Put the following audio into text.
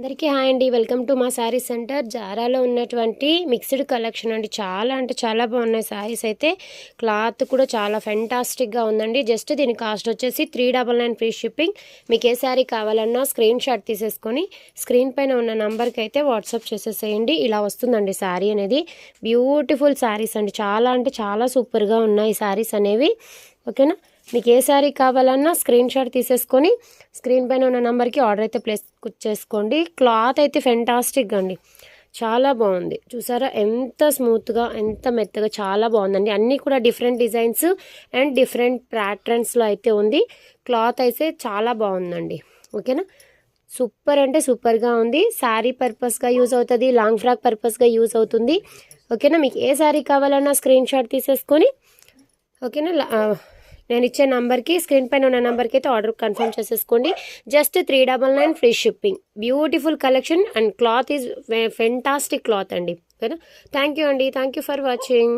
అందరికీ హాయ్ అండి. Welcome to మా శారీ సెంటర్. జారాలో ఉన్నటువంటి మిక్స్డ్ కలెక్షన్ అండి. చాలా అంటే చాలా బాగున్నాయి శారీస్ అయితే. క్లాత్ కూడా చాలా ఫెంటాస్టిక్గా ఉందండి. జస్ట్ దీని కాస్ట్ వచ్చేసి 399 ఫ్రీ షిప్పింగ్. మీకు ఏ శారీ కావాలన్నా స్క్రీన్ షాట్ తీసేసుకొని స్క్రీన్ పైన ఉన్న నంబర్కి అయితే వాట్సాప్ చేసేసేయండి. ఇలా వస్తుందండి శారీ అనేది. బ్యూటిఫుల్ శారీస్ అండి. చాలా అంటే చాలా సూపర్గా ఉన్నాయి శారీస్ అనేవి. ఓకేనా, మీకు ఏ శారీ కావాలన్నా స్క్రీన్ షాట్ తీసేసుకొని స్క్రీన్ పైన ఉన్న నెంబర్కి ఆర్డర్ అయితే ప్లేస్ చేసుకోండి. క్లాత్ అయితే ఫెంటాస్టిక్ అండి, చాలా బాగుంది. చూసారా ఎంత స్మూత్గా ఎంత మెత్తగా, చాలా బాగుందండి. అన్నీ కూడా డిఫరెంట్ డిజైన్స్ అండ్ డిఫరెంట్ ప్యాటర్న్స్లో అయితే ఉంది. క్లాత్ అయితే చాలా బాగుందండి. ఓకేనా, సూపర్ అంటే సూపర్గా ఉంది. శారీ పర్పస్గా యూజ్ అవుతుంది, లాంగ్ ఫ్రాక్ పర్పస్గా యూజ్ అవుతుంది. ఓకేనా, మీకు ఏ శారీ కావాలన్నా స్క్రీన్ షాట్ తీసేసుకొని ఓకేనా నేను ఇచ్చే నంబర్కి స్క్రీన్ పైన ఉన్న నెంబర్కి అయితే ఆర్డర్ కన్ఫర్మ్ చేసేసుకోండి. Just 399 free shipping. Beautiful collection and cloth is fantastic cloth అండి. ఓకేనా, థ్యాంక్ యూ అండి. Thank you for watching.